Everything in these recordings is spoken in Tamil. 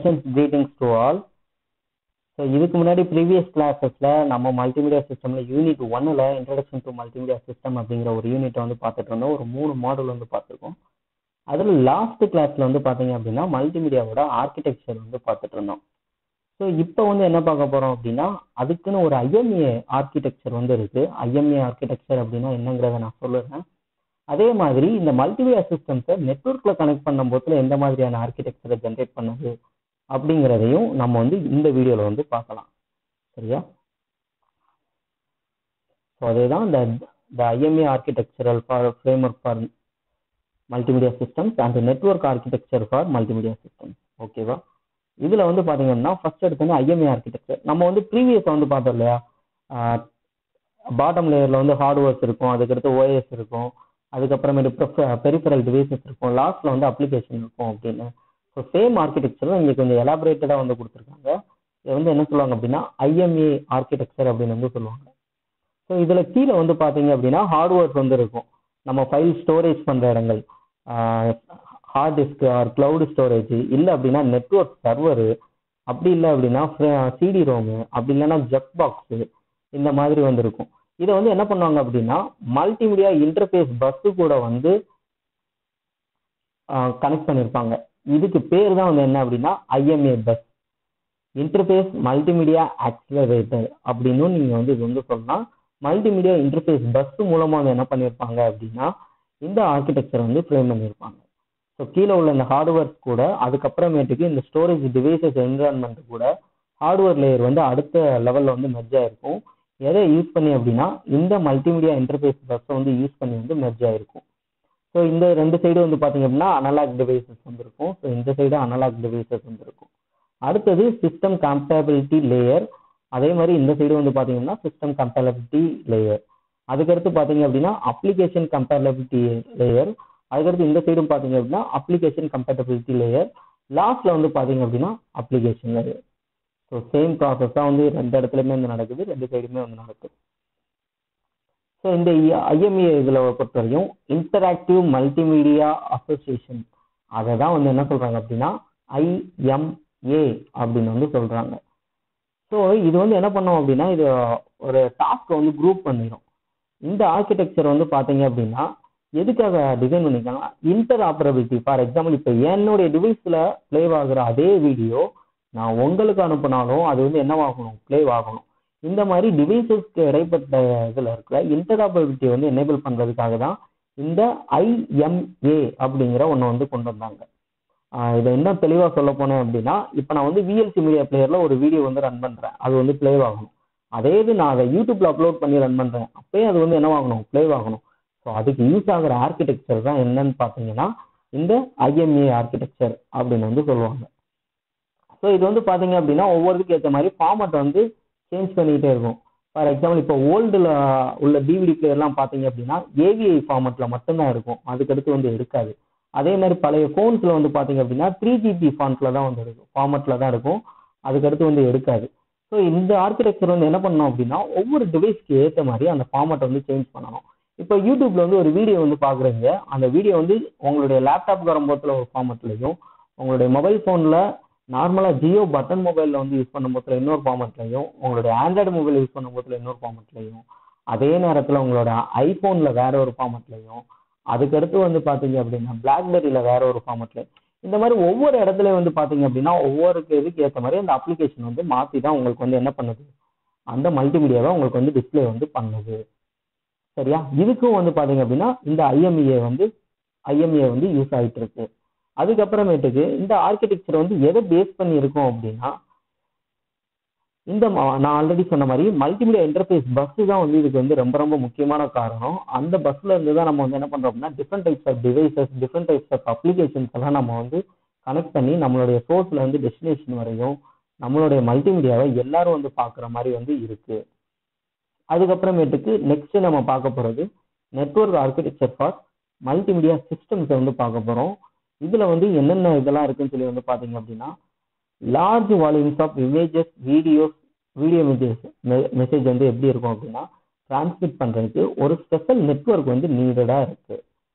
Sessions greetings to all. So இதுக்கு முன்னாடி ப்ரீவியஸ் கிளாஸஸில் நம்ம மல்டிமீடியா சிஸ்டமில் யூனிட் 1ல் இன்ட்ரடக்ஷன் டு மல்டிமீடியா சிஸ்டம் அப்படிங்கிற ஒரு யூனிட்டை வந்து பார்த்துட்டு இருந்தோம். ஒரு 3 மாடல் வந்து பார்த்துருக்கோம். அதில் லாஸ்ட் கிளாஸில் வந்து பார்த்தீங்க அப்படின்னா மல்டிமீடியாவோட ஆர்கிடெக்சர் வந்து பார்த்துட்டு இருந்தோம். ஸோ இப்போ வந்து என்ன பார்க்க போகிறோம் அப்படின்னா அதுக்குன்னு ஒரு ஐஎம்ஏ ஆர்கிடெக்சர் வந்து இருக்குது. ஐஎம்ஏ ஆர்கிடெக்சர் அப்படின்னா என்னங்கிறத நான் சொல்லுறேன். அதே மாதிரி இந்த மல்டிமீடியா சிஸ்டம்ஸை நெட்வொர்க்கில் கனெக்ட் பண்ணும் போதுல எந்த மாதிரியான ஆர்கிடெக்சரை ஜென்ரேட் பண்ணுது அப்படிங்கிறதையும் நம்ம வந்து இந்த வீடியோவில் வந்து பார்க்கலாம். சரியா? ஸோ அதுதான் இந்த IMA architectural framework for multimedia systems and network architecture for multimedia systems. ஓகேவா? இதில் வந்து பார்த்தீங்கன்னா ஃபர்ஸ்ட் எடுத்தோன்னா ஐஎம்ஏ ஆர்கிடெக்சர் நம்ம வந்து ப்ரீவியஸாக வந்து பார்த்தோம் இல்லையா? பாட்டம் லேயரில் வந்து ஹார்ட்வேர்ஸ் இருக்கும், அதுக்கடுத்து ஓஎஸ் இருக்கும், அதுக்கப்புறமேட்டு பெரிஃபரல் டிவைசஸ் இருக்கும், லாஸ்ட்டில் வந்து அப்ளிகேஷன் இருக்கும் அப்படின்னு. ஸோ சேம் ஆர்கிடெக்சரும் இங்கே கொஞ்சம் எலாபரேட்டடாக வந்து கொடுத்துருக்காங்க. இதை வந்து என்ன சொல்லுவாங்க அப்படின்னா ஐஎம்ஏ ஆர்கிடெக்சர் அப்படின்னு வந்து சொல்லுவாங்க. ஸோ இதில் கீழே வந்து பார்த்தீங்க அப்படின்னா ஹார்ட்வேர்ஸ் வந்து இருக்கும். நம்ம ஃபைல் ஸ்டோரேஜ் பண்ணுற இடங்கள், hard disk or cloud storage, இல்லை அப்படின்னா நெட்வொர்க் சர்வரு, அப்படி இல்லை அப்படின்னா சிடி ரோமு, அப்படி இல்லைன்னா ஜக் பாக்ஸு, இந்த மாதிரி வந்து இருக்கும். இதை வந்து என்ன பண்ணுவாங்க அப்படின்னா மல்டிமீடியா இன்டர்ஃபேஸ் பஸ்ஸு கூட வந்து கனெக்ட் பண்ணியிருப்பாங்க. இதுக்கு பேர் தான் வந்து என்ன அப்படின்னா IMA bus, interface multimedia accelerator அப்படின்னு நீங்கள் வந்து இது வந்து சொல்லலாம். மல்டிமீடியா இன்டர்ஃபேஸ் பஸ் மூலமாக வந்து என்ன பண்ணியிருப்பாங்க அப்படின்னா இந்த ஆர்கிடெக்சர் வந்து ஃப்ரேம் பண்ணியிருப்பாங்க. ஸோ கீழே உள்ள இந்த ஹார்ட்வேர்ஸ் கூட அதுக்கப்புறமேட்டுக்கு இந்த ஸ்டோரேஜ் டிவைசஸ் என்விரான்மெண்ட் கூட ஹார்ட்வேர் லேயர் வந்து அடுத்த லெவலில் வந்து மெர்ஜ் ஆயிருக்கும். எதை யூஸ் பண்ணி அப்படின்னா இந்த மல்டிமீடியா இன்டர்ஃபேஸ் பஸ்ஸை வந்து யூஸ் பண்ணி வந்து மெர்ஜ் ஆயிருக்கும். ஸோ இந்த ரெண்டு சைடு வந்து பார்த்தீங்க அப்படின்னா அனலாக் டிவைசஸ் வந்துருக்கும். ஸோ இந்த சைடு அனலாக் டிவைசஸ் வந்துருக்கும். அடுத்தது சிஸ்டம் கம்பேபிலிட்டி லேயர், அதே மாதிரி இந்த சைடு வந்து பார்த்தீங்கன்னா சிஸ்டம் கம்பேபிலிட்டி லேயர். அதுக்கடுத்து பார்த்தீங்க அப்படின்னா அப்ளிகேஷன் கம்பேபிலிட்டி லேயர். அதுக்கடுத்து இந்த சைடும் பார்த்தீங்க அப்படின்னா அப்ளிகேஷன் கம்பேபிலிட்டி லேயர். லாஸ்ட்ல வந்து பார்த்தீங்க அப்படின்னா application layer. So same process தான் வந்து ரெண்டு இடத்துலையுமே வந்து நடக்குது, ரெண்டு சைடுமே வந்து நடக்குது. ஸோ இந்த ஐஎம்ஏ இதில் பொறுத்தவரையும் இன்டராக்டிவ் மல்டிமீடியா அசோசியேஷன், அதை தான் வந்து என்ன சொல்கிறாங்க அப்படின்னா ஐஎம்ஏ அப்படின்னு வந்து சொல்கிறாங்க. ஸோ இது வந்து என்ன பண்ணோம் அப்படின்னா இது ஒரு டாஸ்க்கை வந்து குரூப் பண்ணிடும். இந்த ஆர்கிடெக்சர் வந்து பார்த்தீங்க அப்படின்னா எதுக்காக டிசைன் பண்ணியிருக்காங்கன்னா இன்டர் ஆப்பரபிலிட்டி. ஃபார் எக்ஸாம்பிள் இப்போ என்னுடைய டிவைஸில் ப்ளே ஆகுற அதே வீடியோ நான் உங்களுக்கு அனுப்பினாலும் அது வந்து என்னவாகணும், ப்ளே ஆகணும். இந்த மாதிரி டிவைசஸ்க்கு இடைப்பட்ட இதில் இருக்கிற இன்டராபரபிலிட்டியை வந்து எனேபிள் பண்ணுறதுக்காக தான் இந்த ஐஎம்ஏ அப்படிங்கிற ஒன்று வந்து கொண்டு வந்தாங்க. இதை இன்னும் தெளிவாக சொல்ல போனேன் அப்படின்னா இப்போ நான் வந்து விஎல்சி மீடியா பிளேயரில் ஒரு வீடியோ வந்து ரன் பண்ணுறேன், அது வந்து ப்ளே ஆகணும். அதே இது நான் அதை யூடியூப்ல அப்லோட் பண்ணி ரன் பண்ணுறேன், அப்பயே அது வந்து என்னவாகணும், ப்ளே ஆகணும். ஸோ அதுக்கு யூஸ் ஆகிற ஆர்கிடெக்சர் தான் என்னன்னு பார்த்தீங்கன்னா இந்த ஐஎம்ஏ ஆர்கிடெக்சர் அப்படின்னு வந்து சொல்லுவாங்க. ஸோ இது வந்து பார்த்தீங்க அப்படின்னா ஒவ்வொருத்துக்கு ஏற்ற மாதிரி ஃபார்மட் வந்து சேஞ்ச் பண்ணிக்கிட்டே இருக்கும். ஃபார் எக்ஸாம்பிள் இப்போ ஓல்டில் உள்ள டிவிடி பிளேயர்லாம் பார்த்தீங்க அப்படின்னா ஏவிஐ ஃபார்மட்டில் மட்டும்தான் இருக்கும், அதுக்கடுத்து வந்து எடுக்காது. அதே மாதிரி பழைய ஃபோன்ஸில் வந்து பார்த்தீங்க அப்படின்னா 3GP ஃபார்மட்டில் தான் வந்து இருக்கும், ஃபார்மட்டில் தான் இருக்கும், அதுக்கடுத்து வந்து எடுக்காது. ஸோ இந்த ஆர்கிடெக்சர் வந்து என்ன பண்ணணும் அப்படின்னா ஒவ்வொரு டிவைஸ்க்கு ஏற்ற மாதிரி அந்த ஃபார்மட்டை வந்து சேஞ்ச் பண்ணணும். இப்போ யூடியூப்ல வந்து ஒரு வீடியோ வந்து பார்க்குறீங்க, அந்த வீடியோ வந்து உங்களுடைய லேப்டாப்புக்கு வரும்போதுல ஒரு ஃபார்மட்லையும், உங்களுடைய மொபைல் ஃபோனில் நார்மலாக ஜியோ பட்டன் மொபைலில் வந்து யூஸ் பண்ணும் போதுல இன்னொரு ஃபார்மட்லையும், உங்களுடைய ஆண்ட்ராய்டு மொபைல் யூஸ் பண்ணும் போதுல இன்னொரு ஃபார்மட்லையும், அதே நேரத்தில் உங்களோட ஐஃபோனில் வேற ஒரு ஃபார்மட்லையும், அதுக்கடுத்து வந்து பார்த்தீங்க அப்படின்னா பிளாக்பெரியில் வேற ஒரு ஃபார்மட்லையும், இந்த மாதிரி ஒவ்வொரு இடத்துலையும் வந்து பார்த்தீங்க அப்படின்னா ஒவ்வொரு இதுக்கு ஏற்ற மாதிரி அந்த அப்ளிகேஷன் வந்து மாற்றி தான் உங்களுக்கு வந்து என்ன பண்ணுது, அந்த மல்டிமீடியாவை உங்களுக்கு வந்து டிஸ்பிளே வந்து பண்ணுது. சரியா? இதுக்கும் வந்து பார்த்தீங்க அப்படின்னா இந்த ஐஎம்ஏ வந்து யூஸ் ஆகிட்டு இருக்கு. அதுக்கப்புறமேட்டுக்கு இந்த ஆர்கிடெக்சர் வந்து எதை பேஸ் பண்ணி இருக்கும் அப்படின்னா இந்த நான் ஆல்ரெடி சொன்ன மாதிரி மல்டிமீடியா இன்டர்ஃபேஸ் பஸ் தான் வந்து இதுக்கு வந்து ரொம்ப ரொம்ப முக்கியமான காரணம். அந்த பஸ்ல இருந்து தான் நம்ம வந்து என்ன பண்றோம் அப்படின்னா different types of devices, different types of applications எல்லாம் நம்ம வந்து கனெக்ட் பண்ணி நம்மளுடைய சோர்ஸ்ல வந்து டெஸ்டினேஷன் வரையும் நம்மளுடைய மல்டிமீடியாவை எல்லாரும் வந்து பார்க்குற மாதிரி வந்து இருக்கு. அதுக்கப்புறமேட்டுக்கு நெக்ஸ்ட் நம்ம பார்க்க போறது நெட்வொர்க் ஆர்கிடெக்சர் ஃபார் மல்டிமீடியா சிஸ்டம்ஸை வந்து பார்க்க போறோம். இதுல வந்து என்னென்ன இதெல்லாம் இருக்குன்னு சொல்லி வந்து பாத்தீங்க அப்படின்னா large volumes of images, video message வந்து எப்படி இருக்கும் அப்படின்னா டிரான்ஸ்மிட் பண்றதுக்கு ஒரு ஸ்பெஷல் நெட்வொர்க் வந்து நீடடா இருக்கு.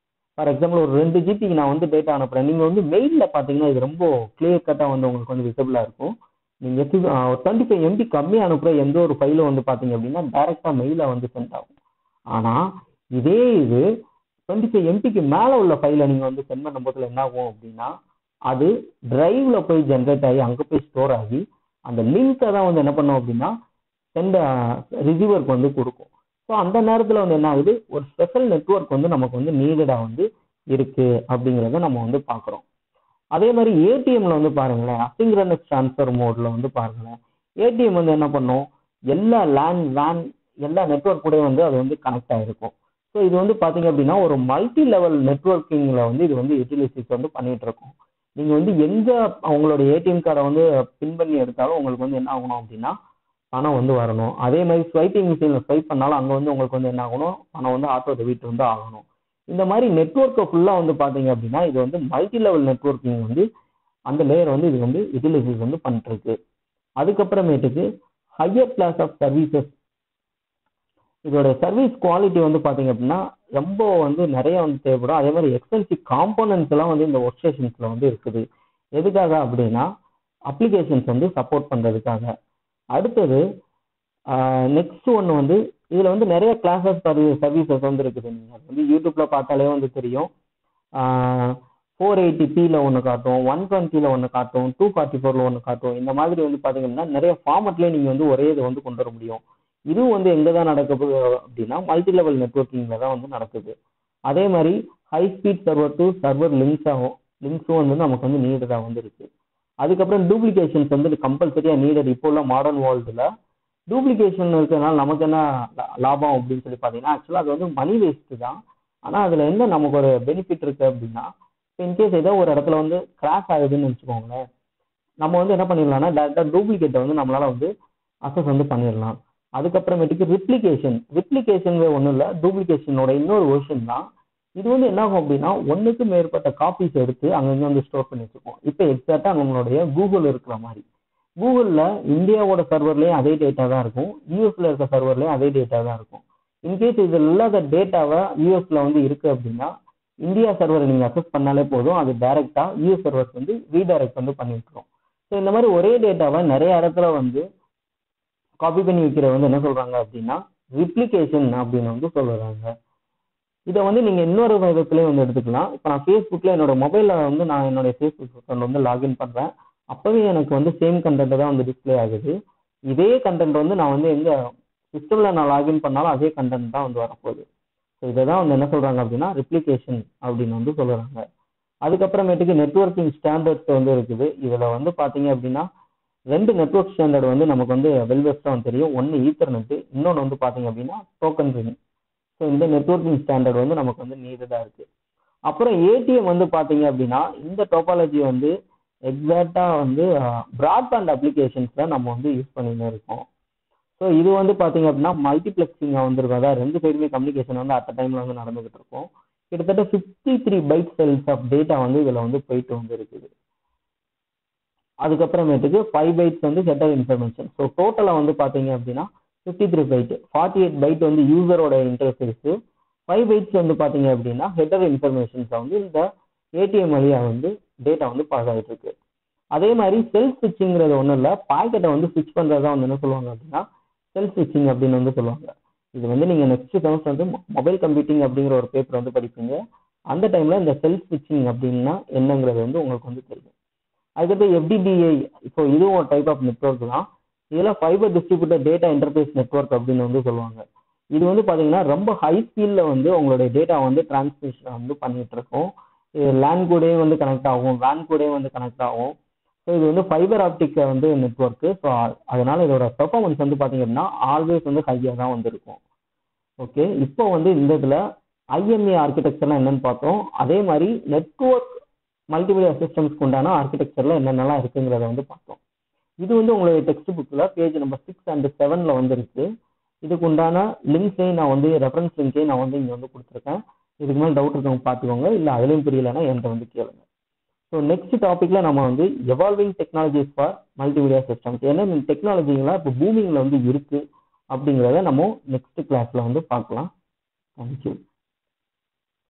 ஃபார் எக்ஸாம்பிள் ஒரு 2 ஜிபிக்கு நான் வந்து டேட்டா அனுப்புறேன். நீங்கள் வந்து மெயிலில் பார்த்தீங்கன்னா இது ரொம்ப கிளியர் கட்டாக வந்து உங்களுக்கு வந்து விசிபிளாக இருக்கும். நீங்கள் 25 MB கம்மியாக அனுப்புகிற எந்த ஒரு ஃபைலும் வந்து பார்த்தீங்க அப்படின்னா டைரெக்டாக மெயிலாக வந்து சென்ட் ஆகும். ஆனால் இதே இது 25 MBக்கு மேலே உள்ள ஃபைலை நீங்கள் வந்து சென்ட் பண்ணும் போதில் என்ன ஆகும் அப்படின்னா அது டிரைவ்ல போய் ஜென்ரேட் ஆகி அங்கே போய் ஸ்டோர் ஆகி அந்த லிங்கை தான் வந்து என்ன பண்ணும் அப்படின்னா சென்ட் ரிசீவருக்கு வந்து கொடுக்கும். ஸோ அந்த நேரத்தில் வந்து என்ன ஆகுது, ஒரு ஸ்பெஷல் நெட்வொர்க் வந்து நமக்கு வந்து நீடடாக வந்து இருக்கு அப்படிங்கிறத நம்ம வந்து பார்க்குறோம். அதே மாதிரி ஏடிஎம்ல வந்து பாருங்களேன், அசிங்க்ரனஸ் ட்ரான்ஸ்ஃபர் மோட்ல வந்து பாருங்களேன், ஏடிஎம் வந்து என்ன பண்ணும், எல்லா லேன் வேன் எல்லா நெட்வொர்க் கூட வந்து அது வந்து கனெக்ட் ஆகிருக்கும். ஸோ இது வந்து பார்த்தீங்க அப்படின்னா ஒரு மல்டி லெவல் நெட்வொர்க்கிங்ல வந்து இது வந்து யூட்டிலிட்டிஸ் வந்து பண்ணிட்டு இருக்கும். நீங்க வந்து எங்க அவங்களோட ஏடிஎம் கார்டை வந்து பின் பண்ணி எடுத்தாலும் உங்களுக்கு வந்து என்ன ஆகணும் அப்படின்னா பணம் வந்து வரணும். அதே மாதிரி ஸ்வைப்பிங் மிஷினில் ஸ்வைப் பண்ணாலும் அங்கே வந்து உங்களுக்கு வந்து என்ன ஆகணும், பணம் வந்து ஆட்டோ டெபிட் வந்து ஆகணும். இந்த மாதிரி நெட்வொர்க்கை ஃபுல்லாக வந்து பார்த்தீங்க அப்படின்னா இது வந்து மல்டி லெவல் நெட்வொர்க்கிங் வந்து அந்த லேயர் வந்து இது வந்து யூட்டிலிட்டிஸ் வந்து பண்ணிட்டு இருக்கு. அதுக்கப்புறமேட்டுக்கு ஹையர் கிளாஸ் ஆஃப் சர்வீசஸ், இதோட சர்வீஸ் குவாலிட்டி வந்து பார்த்தீங்க அப்படின்னா ரொம்ப வந்து நிறைய வந்து தேவைப்படும். அதே மாதிரி எக்ஸ்பென்சிவ் காம்போனன்ட்ஸ் எல்லாம் வந்து இந்த ஒர்க் ஸ்டேஷன்ஸ்ல வந்து இருக்குது. எதுக்காக அப்படின்னா அப்ளிகேஷன்ஸ் வந்து சப்போர்ட் பண்றதுக்காக. அடுத்தது நெக்ஸ்ட் ஒன்று வந்து இதுல வந்து நிறைய கிளாஸ் ஆஃப் சர்வீசஸ் வந்து இருக்குது. நீங்க வந்து யூடியூப்ல பார்த்தாலே வந்து தெரியும். 480p ஒன்று காட்டும், 120 ஒன்று காட்டும், 244 ஒன்று காட்டும். இந்த மாதிரி வந்து பார்த்தீங்கன்னா நிறைய ஃபார்மட்லேயே நீங்கள் வந்து ஒரே இதை வந்து கொண்டு வர முடியும். இதுவும் வந்து எங்கே தான் நடக்குது அப்படின்னா மல்டி லெவல் நெட்வொர்க்கிங்கில் தான் வந்து நடக்குது. அதே மாதிரி high speed server to server லிங்க்ஸும் வந்து நமக்கு வந்து நீடடாக வந்து இருக்கு. அதுக்கப்புறம் டூப்ளிகேஷன்ஸ் வந்து கம்பல்சரியாக நீடட். இப்போ உள்ள மாடர்ன் வேர்ல்டில் டூப்ளிகேஷன் இருக்கிறதுனால நமக்கு என்ன லாபம் அப்படின்னு சொல்லி பார்த்தீங்கன்னா ஆக்சுவலாக அது வந்து மணி வேஸ்ட்டு தான். ஆனால் அதில் என்ன நமக்கு ஒரு பெனிஃபிட் இருக்கு அப்படின்னா இன்கேஸ் ஏதோ ஒரு இடத்துல வந்து கிராஷ் ஆகுதுன்னு வச்சுக்கோங்களேன், நம்ம வந்து என்ன பண்ணிடலாம்னா டேரக்டாக டூப்ளிகேட்டை வந்து நம்மளால வந்து அக்சஸ் வந்து பண்ணிடலாம். அதுக்கப்புறமேட்டுக்கு ரிப்ளிகேஷன் ஒன்றும் இல்லை, டூப்ளிகேஷனோட இன்னொரு வெர்ஷன் தான். இது வந்து என்ன ஆகும் அப்படின்னா ஒன்றுக்கு மேற்பட்ட காப்பீஸ் எடுத்து அங்கங்கே வந்து ஸ்டோர் பண்ணி வச்சுருக்கோம். இப்போ எக்ஸாக்டாக நம்மளுடைய கூகுள் இருக்கிற மாதிரி கூகுளில் இந்தியாவோட சர்வர்லேயும் அதே டேட்டா தான் இருக்கும், யூஎஸ்ல இருக்க சர்வர்லேயும் அதே டேட்டா தான் இருக்கும். இன்கேஸ் இது இல்லாத டேட்டாவை யூஎஸ்ல வந்து இருக்கு அப்படின்னா இந்தியா சர்வரை நீங்கள் அக்சஸ் பண்ணாலே போதும், அது டைரெக்டாக யூஎஸ் சர்வர்ஸ் வந்து ரீடைரக்ட் வந்து பண்ணி விட்டுரும். ஸோ இந்த மாதிரி ஒரே டேட்டாவை நிறைய இடத்துல வந்து காப்பி பண்ணி வைக்கிற வந்து என்ன சொல்றாங்க அப்படின்னா ரிப்ளிகேஷன் அப்படின்னு வந்து சொல்றாங்க. இதை வந்து நீங்க இன்னொரு விதத்துலயும் வந்து எடுத்துக்கலாம். இப்போ நான் ஃபேஸ்புக்ல என்னோட மொபைல்ல வந்து நான் என்னோட ஃபேஸ்புக் அக்கௌண்ட் வந்து லாகின் பண்றேன். அப்பவே எனக்கு வந்து சேம் கண்டென்ட் தான் வந்து டிஸ்பிளே ஆகுது. இதே கண்டென்ட் வந்து நான் வந்து எங்க சிஸ்டம்ல நான் லாகின் பண்ணாலும் அதே கண்டென்ட் தான் வந்து வரப்போகுது. ஸோ இதை தான் வந்து என்ன சொல்றாங்க அப்படின்னா ரிப்ளிகேஷன் அப்படின்னு வந்து சொல்றாங்க. அதுக்கப்புறமேட்டுக்கு நெட்வொர்க்கிங் ஸ்டாண்டர்ட்ஸ் வந்து இருக்குது. இதுல வந்து பாத்தீங்க அப்படின்னா 2 நெட்வொர்க் ஸ்டாண்டர்ட் வந்து நமக்கு வந்து வெல்வெஸ்டா தெரியும். ஒன்று ஈத்தர்நெட், இன்னொன்று வந்து பாத்தீங்க அப்படின்னா டோக்கன் ரிங். ஸோ இந்த நெட்வொர்க்கிங் ஸ்டாண்டர்ட் வந்து நமக்கு வந்து நீடடா இருக்கு. அப்புறம் ஏடிஎம் வந்து பாத்தீங்க அப்படின்னா இந்த டோபாலஜி வந்து எக்ஸாக்டா வந்து பிராட்பேண்ட் அப்ளிகேஷன்ஸ்ல நம்ம வந்து யூஸ் பண்ணிட்டு இருக்கோம். ஸோ இது வந்து பாத்தீங்க அப்படின்னா மல்டிபிளெக்சிங்கா வந்துருக்கும். அதாவது 2 சைடுமே கம்யூனிகேஷன் வந்து அட் டைம்ல வந்து நடந்துகிட்டு இருக்கும். கிட்டத்தட்ட 53 பைட் செல்ஸ் ஆஃப் டேட்டா வந்து இதுல வந்து போயிட்டு வந்து இருக்குது. அதுக்கப்புறமேட்டுக்கு 5 பைட்ஸ் வந்து ஹெட்டர் இன்ஃபர்மேஷன். ஸோ டோட்டலா வந்து பாத்தீங்க அப்படின்னா 53 பைட், 48 பைட் வந்து யூசரோட இன்டர்ஃபேஸ், 5 பைட்ஸ் வந்து பாத்தீங்க அப்படின்னா ஹெட்டர் இன்ஃபர்மேஷன்ஸ் வந்து இந்த ஏடிஎம் வழியா வந்து டேட்டா வந்து பாஸ் ஆகிட்டு இருக்கு. அதே மாதிரி செல்ஃப் ஸ்விட்சிங்கிறது ஒன்றும் இல்லை, பாக்கெட்டை வந்து ஸ்விட்ச் பண்றதா வந்து என்ன சொல்லுவாங்க அப்படின்னா செல்ஃப் ஸ்விட்சிங் அப்படின்னு வந்து சொல்லுவாங்க. இது வந்து நீங்க நெக்ஸ்ட் செமஸ்டர் வந்து மொபைல் கம்ப்யூட்டிங் அப்படிங்கிற ஒரு பேப்பர் வந்து படிப்பீங்க. அந்த டைம்ல இந்த செல்ஃப் ஸ்விட்சிங் அப்படின்னா என்னங்கிறது வந்து உங்களுக்கு வந்து தெரியும். அதுக்கப்புறம் எஃப்டிடிஐ, இப்போ இதுவும் ஒரு டைப் ஆஃப் நெட்வொர்க் தான். இதெல்லாம் fibre distributor data interface network அப்படின்னு வந்து சொல்லுவாங்க. இது வந்து பாத்தீங்கன்னா ரொம்ப ஹை ஸ்பீட்ல வந்து உங்களுடைய டேட்டா வந்து டிரான்ஸ்மிஷன் வந்து பண்ணிட்டு இருக்கும். லேன் கூடயே வந்து கனெக்ட் ஆகும், வேன் கூடயே வந்து கனெக்ட் ஆகும். ஸோ இது வந்து ஃபைபர் ஆப்டிக் வந்து நெட்வொர்க்கு. ஸோ அதனால இதோட பெர்ஃபார்மன்ஸ் வந்து பாத்தீங்க அப்படின்னா ஆல்வேஸ் வந்து ஹையா தான் வந்து இருக்கும். ஓகே, இப்போ வந்து இந்த இதுல ஐஎம்ஏ ஆர்கிடெக்சர்லாம் என்னன்னு பார்த்தோம். அதே மாதிரி நெட்வொர்க் மல்டிமீடியா சிஸ்டம்ஸ்க்கு உண்டான ஆர்கிடெக்சர்ல என்னென்னலாம் இருக்குங்கிறத வந்து பார்த்தோம். இது வந்து உங்களுடைய டெக்ஸ்ட் புக்ல பேஜ் நம்பர் 6 and 7 வந்து இருக்கு. இதுக்கு உண்டான லிங்க்ஸையும் நான் வந்து ரெஃபரன்ஸ் லிங்கையும் நான் வந்து இங்க வந்து கொடுத்துருக்கேன். இதுக்கு மேலே டவுட் இருக்கவங்க பார்த்துக்கோங்க, இல்லை அதுலேயும் புரியலைன்னா என்கிட்ட வந்து கேளுங்க. ஸோ நெக்ஸ்ட் டாபிக்ல நம்ம வந்து evolving technologies for multimedia systems, ஏன்னா இந்த டெக்னாலஜிங்கெல்லாம் இப்போ பூமிங்ல வந்து இருக்கு அப்படிங்கிறத நம்ம நெக்ஸ்ட் கிளாஸ்ல வந்து பார்க்கலாம். தேங்க்யூ.